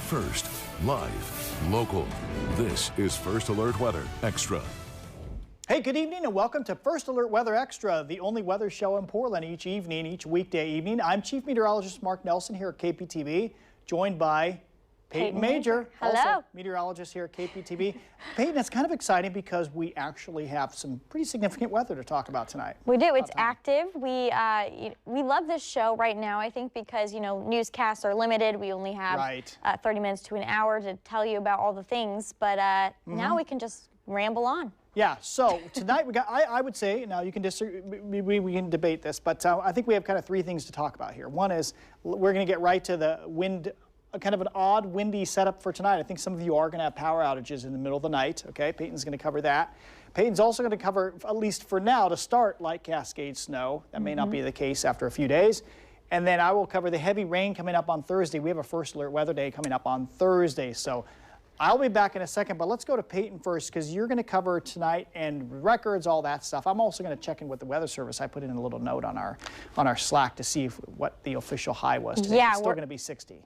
First, live, local. This is First Alert Weather Extra. Hey, good evening and welcome to First Alert Weather Extra, the only weather show in Portland each weekday evening. I'm Chief Meteorologist Mark Nelson here at KPTV, joined by Payton Major, hello, also meteorologist here at KPTV. Payton, it's kind of exciting because we actually have some pretty significant weather to talk about tonight. We do. It's active. We love this show right now, I think, because, you know, newscasts are limited. We only have 30 minutes to an hour to tell you about all the things, but now we can just ramble on. Yeah, so tonight we got, I would say, now you can disagree, we can debate this, but I think we have kind of three things to talk about here. One is we're going to get right to the wind, kind of an odd windy setup for tonight. I think some of you are going to have power outages in the middle of the night, okay? Payton's going to cover that. Payton's also going to cover, at least for now, to start, light Cascade snow. That may not be the case after a few days. And then I will cover the heavy rain coming up on Thursday. We have a First Alert Weather Day coming up on Thursday, so I'll be back in a second, but let's go to Payton first because you're going to cover tonight and records, all that stuff. I'm also going to check in with the Weather Service. I put in a little note on our Slack to see what the official high was today. Yeah, it's still going to be 60.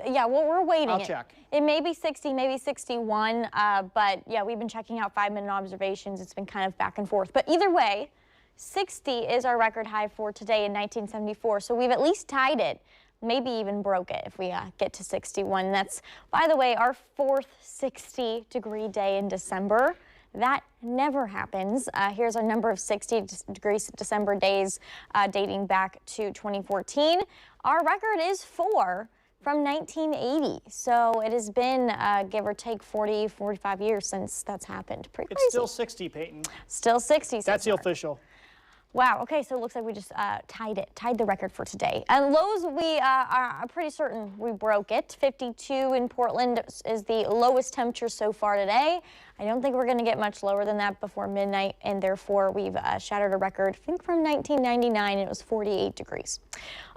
Yeah, well, we're waiting. I'll check. It may be 60, maybe 61, but yeah, we've been checking out 5-minute observations. It's been kind of back and forth. But either way, 60 is our record high for today in 1974, so we've at least tied it. Maybe even broke it if we get to 61. That's, by the way, our 4th 60-degree day in December. That never happens. Here's our number of 60-degree December days dating back to 2014. Our record is 4 from 1980. So it has been, give or take, 40, 45 years since that's happened. Pretty crazy. It's still 60, Payton. Still 60 so That's far. the official. Wow, okay, so it looks like we just tied the record for today. And lows, we are pretty certain we broke it. 52 in Portland is the lowest temperature so far today. I don't think we're going to get much lower than that before midnight, and therefore we've shattered a record, I think from 1999, and it was 48 degrees.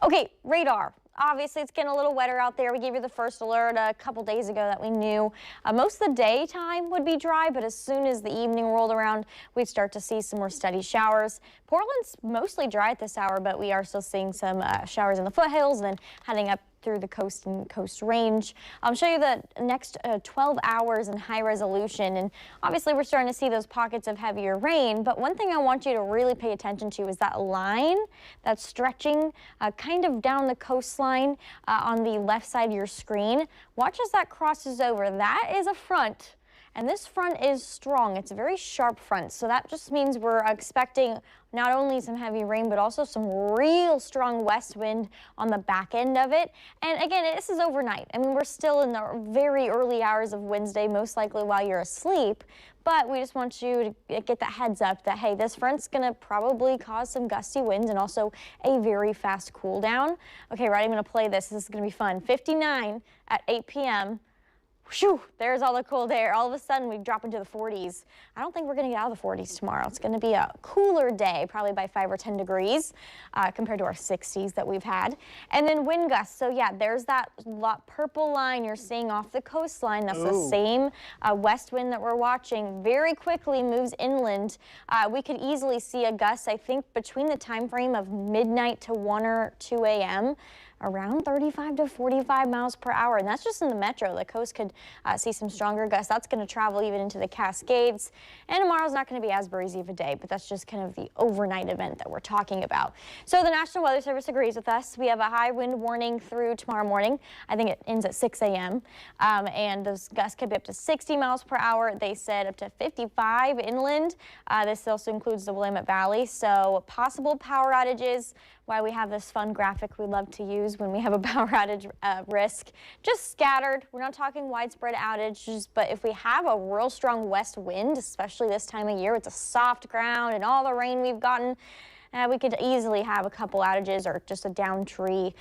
Okay, radar. Obviously, it's getting a little wetter out there. We gave you the first alert a couple days ago that we knew most of the daytime would be dry, but as soon as the evening rolled around, we'd start to see some more steady showers. Portland's mostly dry at this hour, but we are still seeing some showers in the foothills and then heading up through the coast and coast range. I'll show you the next 12 hours in high resolution, and obviously we're starting to see those pockets of heavier rain, but one thing I want you to really pay attention to is that line that's stretching kind of down the coastline on the left side of your screen. Watch as that crosses over. That is a front. And this front is strong. It's a very sharp front. So that just means we're expecting not only some heavy rain, but also some real strong west wind on the back end of it. And again, this is overnight. I mean, we're still in the very early hours of Wednesday, most likely while you're asleep. But we just want you to get that heads up that, hey, this front's going to probably cause some gusty winds and also a very fast cool down. Okay, right, I'm going to play this. This is going to be fun. 59 at 8 p.m. Whew, there's all the cold air. All of a sudden, we drop into the 40s. I don't think we're going to get out of the 40s tomorrow. It's going to be a cooler day, probably by 5 or 10 degrees compared to our 60s that we've had. And then wind gusts. So, yeah, there's that purple line you're seeing off the coastline. That's the same west wind that we're watching. Very quickly moves inland. We could easily see a gust, I think, between the time frame of midnight to 1 or 2 a.m., around 35 to 45 miles per hour. And that's just in the metro. The coast could see some stronger gusts. That's going to travel even into the Cascades. And tomorrow's not going to be as breezy of a day, but that's just kind of the overnight event that we're talking about. So the National Weather Service agrees with us. We have a high wind warning through tomorrow morning. I think it ends at 6 a.m. And those gusts could be up to 60 miles per hour. They said up to 55 inland. This also includes the Willamette Valley. So possible power outages. Why we have this fun graphic we love to use when we have a power outage risk. Just scattered. We're not talking widespread outages, but if we have a real strong west wind, especially this time of year with the soft ground and all the rain we've gotten, we could easily have a couple outages or just a down tree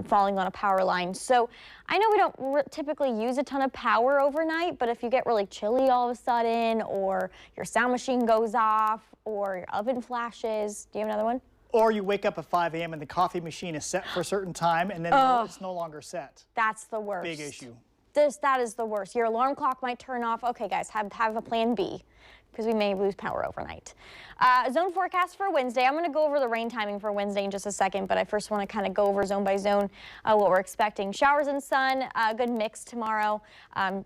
falling on a power line. So I know we don't typically use a ton of power overnight, but if you get really chilly all of a sudden, or your sound machine goes off, or your oven flashes, do you have another one? Or you wake up at 5 a.m. and the coffee machine is set for a certain time, and then it's no longer set. That's the worst. Big issue. That is the worst. Your alarm clock might turn off. Okay, guys, have a plan B. because we may lose power overnight. Zone forecast for Wednesday. I'm going to go over the rain timing for Wednesday in just a second, but I first want to kind of go over zone by zone what we're expecting. Showers and sun, good mix tomorrow.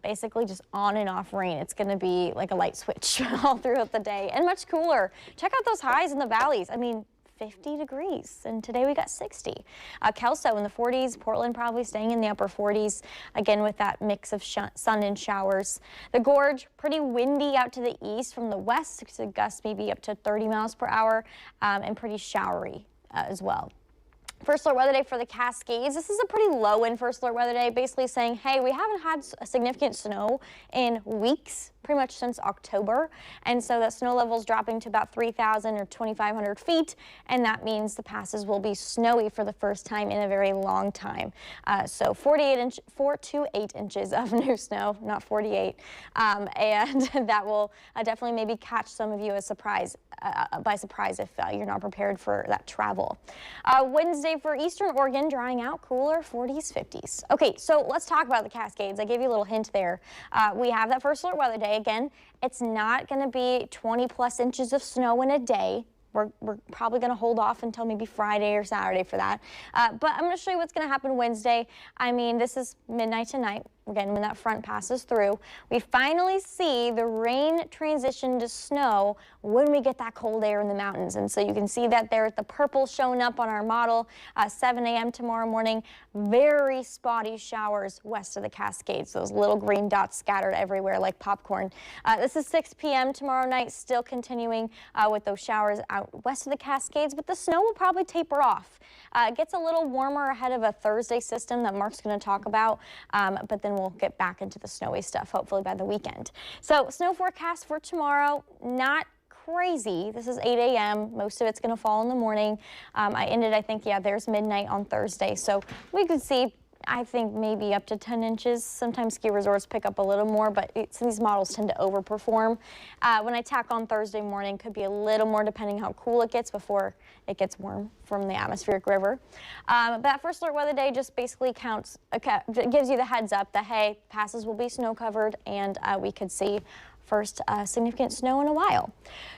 Basically just on and off rain. It's going to be like a light switch all throughout the day and much cooler. Check out those highs in the valleys. I mean, 50 degrees, and today we got 60. Kelso in the 40s, Portland probably staying in the upper 40s, again with that mix of sun and showers. The Gorge, pretty windy out to the east. From the west, so gusts maybe up to 30 miles per hour, and pretty showery as well. First alert weather day for the Cascades. This is a pretty low in first alert weather day, basically saying, hey, we haven't had significant snow in weeks, pretty much since October. And so that snow level is dropping to about 3,000 or 2,500 feet. And that means the passes will be snowy for the first time in a very long time. So 4 to 8 inches of new snow, not 48. And that will definitely maybe catch some of you by surprise if you're not prepared for that travel. Wednesday for Eastern Oregon, drying out, cooler, 40s, 50s. Okay, so let's talk about the Cascades. I gave you a little hint there. We have that first alert weather day. Again, it's not going to be 20+ inches of snow in a day. We're probably going to hold off until maybe Friday or Saturday for that. But I'm going to show you what's going to happen Wednesday. I mean, this is midnight tonight. Again, when that front passes through, we finally see the rain transition to snow when we get that cold air in the mountains. And so you can see that there, the purple showing up on our model, 7 a.m. tomorrow morning. Very spotty showers west of the Cascades. Those little green dots scattered everywhere like popcorn. This is 6 p.m. tomorrow night, still continuing with those showers out west of the Cascades, but the snow will probably taper off. It gets a little warmer ahead of a Thursday system that Mark's going to talk about, but then we'll get back into the snowy stuff, hopefully by the weekend. So snow forecast for tomorrow, not crazy. This is 8 a.m. Most of it's going to fall in the morning. I think, yeah, there's midnight on Thursday. So we could see, I think, maybe up to 10 inches. Sometimes ski resorts pick up a little more, but these models tend to overperform. When I tack on Thursday morning, could be a little more depending how cool it gets before it gets warm from the atmospheric river. But that first alert weather day just basically gives you the heads up that, hey, passes will be snow covered and we could see first significant snow in a while.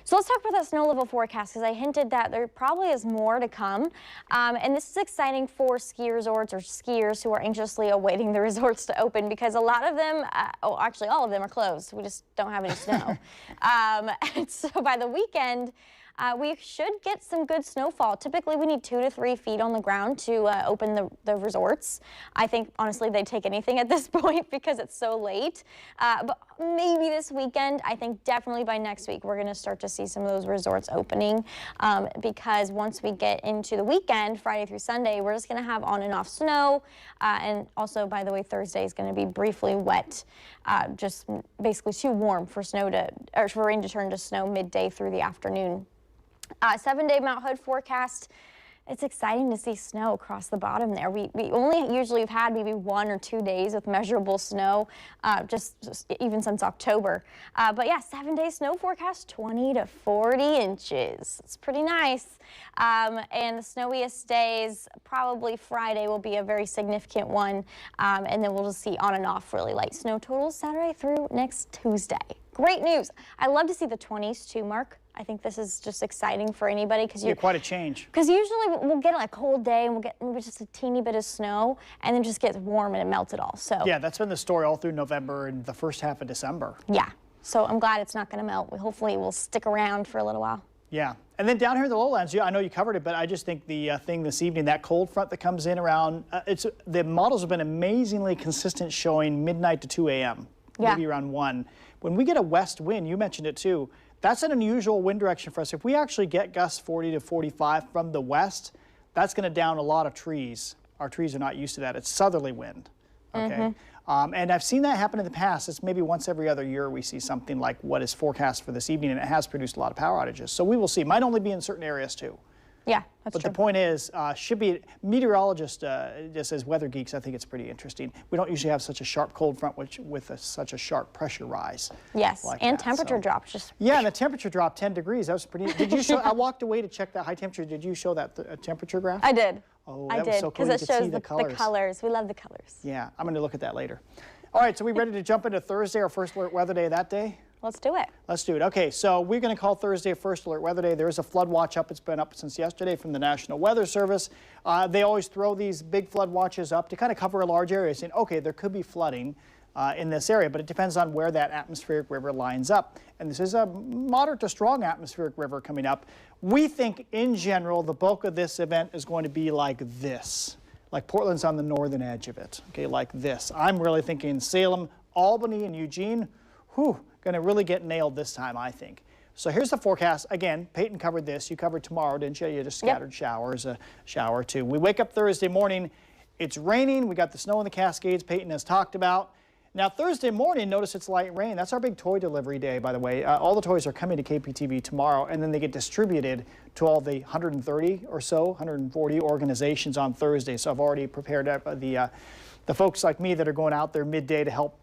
So let's talk about that snow level forecast, because I hinted that there probably is more to come. And this is exciting for ski resorts or skiers who are anxiously awaiting the resorts to open, because a lot of them, actually all of them are closed. We just don't have any snow. And so by the weekend, we should get some good snowfall. Typically, we need 2 to 3 feet on the ground to open the resorts. I think, honestly, they'd take anything at this point because it's so late. But maybe this weekend, I think definitely by next week, we're going to start to see some of those resorts opening, because once we get into the weekend, Friday through Sunday, we're just going to have on and off snow. And also, by the way, Thursday is going to be briefly wet, just basically too warm for for rain to turn to snow midday through the afternoon. 7-day Mount Hood forecast. It's exciting to see snow across the bottom there. We only usually have had maybe 1 or 2 days with measurable snow, just even since October. But yeah, 7-day snow forecast, 20 to 40 inches. It's pretty nice. And the snowiest days, probably Friday will be a very significant one. And then we'll just see on and off really light snow totals Saturday through next Tuesday. Great news. I love to see the 20s too, Mark. I think this is just exciting for anybody, because you're quite a change. Because usually we'll get a cold day and we'll get maybe just a teeny bit of snow, and then just gets warm and it melts it all. So yeah, that's been the story all through November and the first half of December. Yeah. So I'm glad it's not going to melt. Hopefully we'll stick around for a little while. Yeah. And then down here in the lowlands, yeah, I know you covered it, but I just think the thing this evening, that cold front that comes in around, the models have been amazingly consistent, showing midnight to 2 a.m. Maybe around 1. When we get a west wind, you mentioned it too, that's an unusual wind direction for us. If we actually get gusts 40 to 45 from the west, that's going to down a lot of trees. Our trees are not used to that. It's southerly wind. Okay. And I've seen that happen in the past. It's maybe once every other year we see something like what is forecast for this evening, and it has produced a lot of power outages. So we will see. Might only be in certain areas too. Yeah, that's true. But the point is, should be meteorologists, just as weather geeks, I think it's pretty interesting. We don't usually have such a sharp cold front with such a sharp pressure rise. Yes, like and temperature drops. Just yeah, and the temperature dropped 10 degrees. That was pretty. Did you show? I walked away to check that high temperature. Did you show that temperature graph? I did. Oh, that was so cool. Because it shows the colors. We love the colors. Yeah, I'm going to look at that later. All right, so we ready to jump into Thursday, our first alert weather day that day? Let's do it. Let's do it. Okay, so we're going to call Thursday First Alert Weather Day. There is a flood watch up. It's been up since yesterday from the National Weather Service. They always throw these big flood watches up to kind of cover a large area, saying, okay, there could be flooding in this area, but it depends on where that atmospheric river lines up. And this is a moderate to strong atmospheric river coming up. We think, in general, the bulk of this event is going to be like this. Like Portland's on the northern edge of it, okay, like this. I'm really thinking Salem, Albany, and Eugene, whew, going to really get nailed this time, I think. So here's the forecast. Again, Payton covered this. You covered tomorrow, didn't you? You just scattered showers, a shower or two. We wake up Thursday morning. It's raining. We got the snow in the Cascades Payton has talked about. Now, Thursday morning, notice it's light rain. That's our big toy delivery day, by the way. All the toys are coming to KPTV tomorrow, and then they get distributed to all the 130 or so, 140 organizations on Thursday. So I've already prepared the folks like me that are going out there midday to help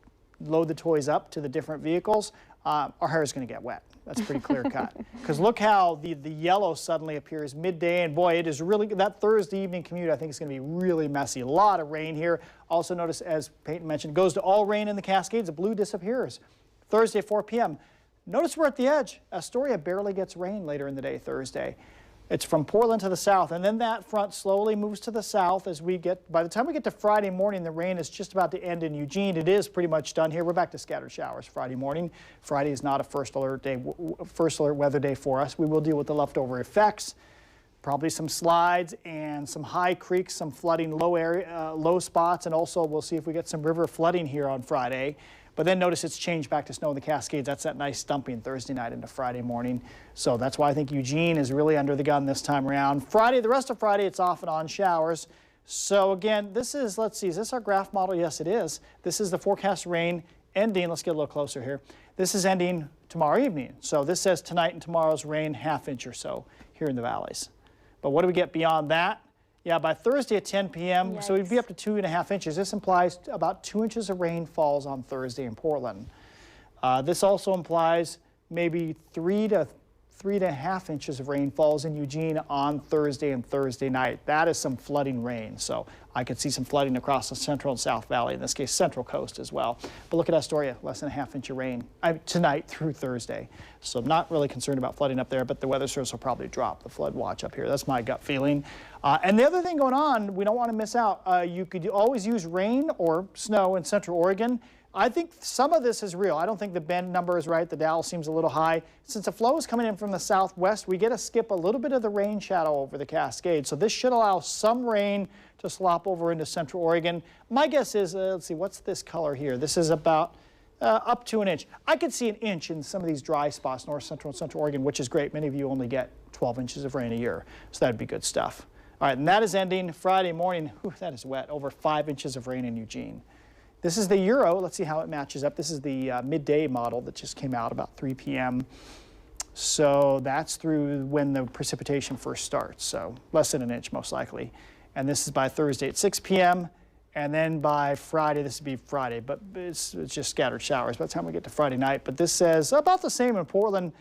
load the toys up to the different vehicles. Our hair is going to get wet. That's pretty clear cut. Because look how the yellow suddenly appears midday, and boy, it is really, that Thursday evening commute I think is going to be really messy. A lot of rain here. Also notice, as Payton mentioned, goes to all rain in the Cascades. The blue disappears. Thursday, 4 p.m. Notice we're at the edge. Astoria barely gets rain later in the day Thursday. It's from Portland to the south, and then that front slowly moves to the south as we get, by the time we get to Friday morning, the rain is just about to end in Eugene. It is pretty much done here. We're back to scattered showers Friday morning. Friday is not a first alert weather day for us. We will deal with the leftover effects, probably some slides and some high creeks, some flooding low spots, and also we'll see if we get some river flooding here on Friday. But then notice it's changed back to snow in the Cascades. That's that nice stumping Thursday night into Friday morning. So that's why I think Eugene is really under the gun this time around. Friday, the rest of Friday, it's off and on showers. So again, this is, let's see, is this our graph model? Yes, it is. This is the forecast rain ending. Let's get a little closer here. This is ending tomorrow evening. So this says tonight and tomorrow's rain, ½ inch or so here in the valleys. But what do we get beyond that? Yeah, by Thursday at 10 p.m., Yikes. so we'd be up to 2½ inches. This implies about 2 inches of rain falls on Thursday in Portland. This also implies maybe 3 to 3½ inches of rain falls in Eugene on Thursday and Thursday night. That is some flooding rain. So I could see some flooding across the central and south valley, in this case, central coast as well. But look at Astoria, less than ½ inch of rain tonight through Thursday. So I'm not really concerned about flooding up there, but the Weather Service will probably drop the flood watch up here. That's my gut feeling. And the other thing going on, we don't want to miss out. You could always use rain or snow in Central Oregon. I think some of this is real. I don't think the Bend number is right. The Dow seems a little high. Since the flow is coming in from the southwest, we get to skip a little bit of the rain shadow over the Cascade. So this should allow some rain to slop over into Central Oregon. My guess is, let's see, what's this color here? This is about up to an inch. I could see an inch in some of these dry spots, north central and Central Oregon, which is great. Many of you only get 12 inches of rain a year, so that'd be good stuff. All right, and that is ending Friday morning. Whew, that is wet. Over 5 inches of rain in Eugene. This is the Euro. Let's see how it matches up. This is the midday model that just came out about 3 p.m. So that's through when the precipitation first starts, so less than an inch most likely. And this is by Thursday at 6 p.m. And then by Friday, this would be Friday, but it's just scattered showers by the time we get to Friday night. But this says about the same in Portland.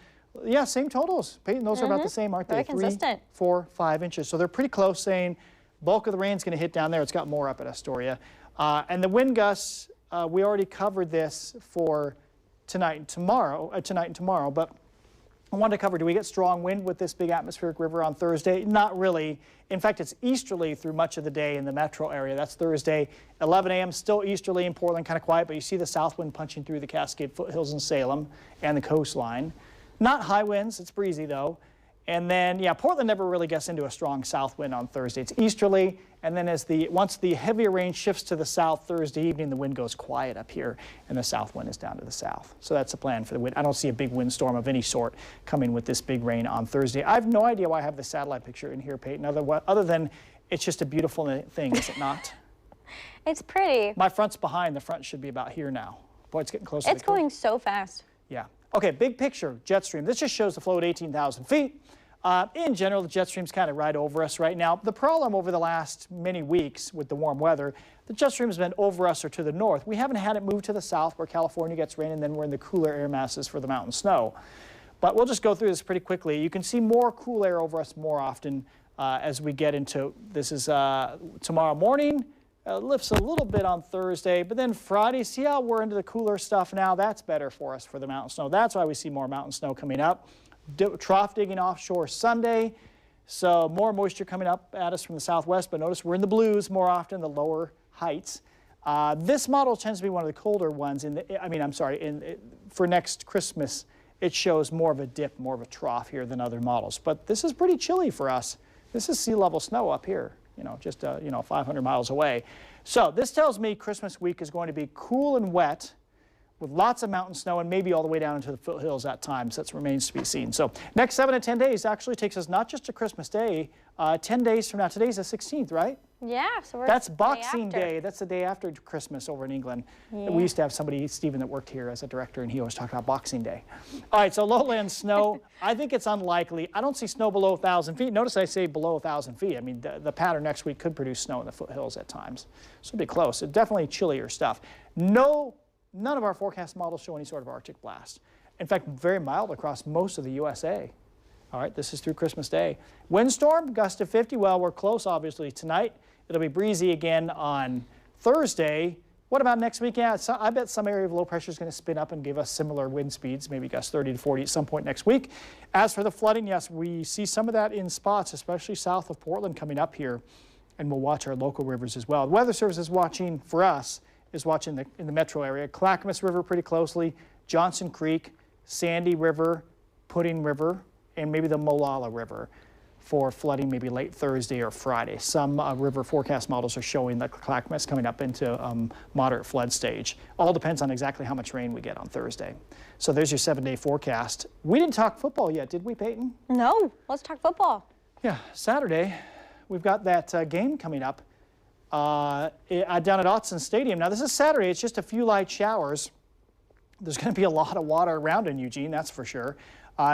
Yeah, same totals. Payton, those are about the same, aren't they? Very consistent. 3, 4, 5 inches. So they're pretty close, saying bulk of the rain's going to hit down there. It's got more up at Astoria. And the wind gusts, we already covered this for tonight and tomorrow, but I wanted to cover, do we get strong wind with this big atmospheric river on Thursday? Not really. In fact, it's easterly through much of the day in the metro area. That's Thursday, 11 a.m., still easterly in Portland, kind of quiet, but you see the south wind punching through the Cascade foothills in Salem and the coastline. Not high winds, it's breezy though. And then, yeah, Portland never really gets into a strong south wind on Thursday. It's easterly, and then once the heavier rain shifts to the south Thursday evening, the wind goes quiet up here, and the south wind is down to the south. So that's the plan for the wind. I don't see a big windstorm of any sort coming with this big rain on Thursday. I have no idea why I have the satellite picture in here, Payton, other than it's just a beautiful thing, is it not? It's pretty. My front's behind. The front should be about here now. Boy, it's getting closer. It's going so fast. Yeah. Okay, big picture, jet stream. This just shows the flow at 18,000 feet. In general, the jet stream's kind of right over us right now. The problem over the last many weeks with the warm weather, the jet stream has been over us or to the north. We haven't had it move to the south where California gets rain, and then we're in the cooler air masses for the mountain snow. But we'll just go through this pretty quickly. You can see more cool air over us more often as we get into, this is tomorrow morning, Lifts a little bit on Thursday, but then Friday, see how we're into the cooler stuff now? That's better for us for the mountain snow. That's why we see more mountain snow coming up. Trough digging offshore Sunday, so more moisture coming up at us from the southwest, but notice we're in the blues more often, the lower heights. This model tends to be one of the colder ones. For next Christmas, it shows more of a dip, more of a trough here than other models. But this is pretty chilly for us. This is sea level snow up here, just 500 miles away. So this tells me Christmas week is going to be cool and wet with lots of mountain snow and maybe all the way down into the foothills at times. That remains to be seen. So next 7 to 10 days actually takes us not just to Christmas Day, 10 days from now. Today's the 16th, right? Yeah, so that's Boxing Day. That's the day after Christmas over in England. Yeah. We used to have somebody, Stephen, that worked here as a director, and he always talked about Boxing Day. All right, so lowland snow, I think it's unlikely. I don't see snow below 1,000 feet. Notice I say below 1,000 feet. I mean, the pattern next week could produce snow in the foothills at times. So it'll be close. It's definitely chillier stuff. None of our forecast models show any sort of Arctic blast. In fact, very mild across most of the USA. All right, this is through Christmas Day. Windstorm, gust of 50. Well, we're close, obviously, tonight. It'll be breezy again on Thursday. What about next week? Yeah, I bet some area of low pressure is going to spin up and give us similar wind speeds, maybe gust 30 to 40 at some point next week. As for the flooding, yes, we see some of that in spots, especially south of Portland coming up here, and we'll watch our local rivers as well. The Weather Service is watching for us, is watching in the metro area. Clackamas River pretty closely, Johnson Creek, Sandy River, Pudding River, and maybe the Molalla River for flooding maybe late Thursday or Friday. Some river forecast models are showing that Clackamas coming up into moderate flood stage. All depends on exactly how much rain we get on Thursday. So there's your 7-day forecast. We didn't talk football yet, did we, Payton? No, let's talk football. Yeah, Saturday, we've got that game coming up down at Autzen Stadium. Now this is Saturday, it's just a few light showers. There's going to be a lot of water around in Eugene, that's for sure.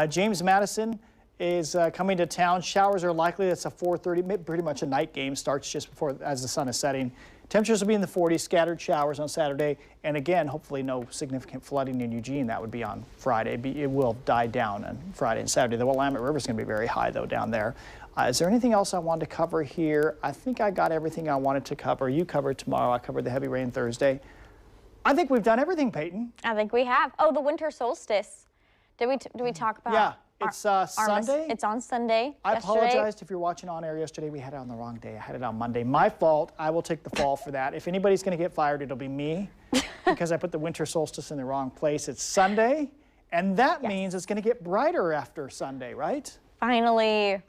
James Madison is coming to town. Showers are likely. It's a 4:30, pretty much a night game. Starts just before as the sun is setting. Temperatures will be in the 40s, scattered showers on Saturday. And again, hopefully no significant flooding in Eugene. That would be on Friday. It will die down on Friday and Saturday. The Willamette River is going to be very high, though, down there. Is there anything else I wanted to cover here? I think I got everything I wanted to cover. You covered tomorrow. I covered the heavy rain Thursday. I think we've done everything, Payton. I think we have. Oh, the winter solstice. Did we talk about? Yeah. It's Sunday. It's on Sunday. I apologized if you're watching on air yesterday. We had it on the wrong day. I had it on Monday. My fault. I will take the fall for that. If anybody's going to get fired, it'll be me because I put the winter solstice in the wrong place. It's Sunday, and that means it's going to get brighter after Sunday, right? Finally.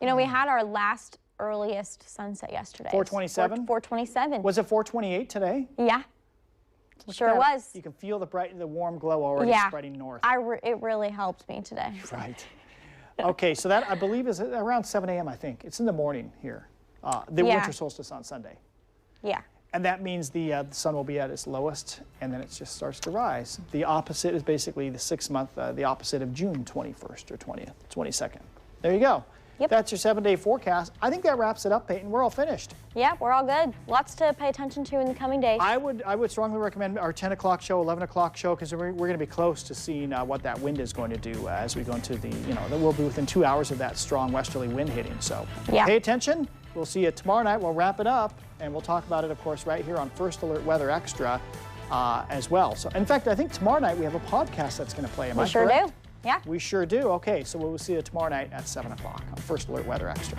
You know, we had our last earliest sunset yesterday. 4:27? 4:27. Was it 4:28 today? Yeah. Sure was. You can feel the warm glow already spreading north. It really helped me today. Right. Okay, so that I believe is around 7 a.m. I think. It's in the morning here. The winter solstice on Sunday. Yeah. And that means the sun will be at its lowest, and then it just starts to rise. The opposite is basically the 6 month, the opposite of June 21st or 20th, 22nd. There you go. Yep. That's your 7-day forecast. I think that wraps it up, Payton. We're all finished. Yeah, we're all good. Lots to pay attention to in the coming days. I would strongly recommend our 10 o'clock show, 11 o'clock show, because we're going to be close to seeing what that wind is going to do as we go into the, we'll be within 2 hours of that strong westerly wind hitting. So pay attention. We'll see you tomorrow night. We'll wrap it up, and we'll talk about it, of course, right here on First Alert Weather Extra as well. So, in fact, I think tomorrow night we have a podcast that's going to play. Am I correct? We sure do. Yeah. We sure do. Okay, so we'll see you tomorrow night at 7 o'clock on First Alert Weather Extra.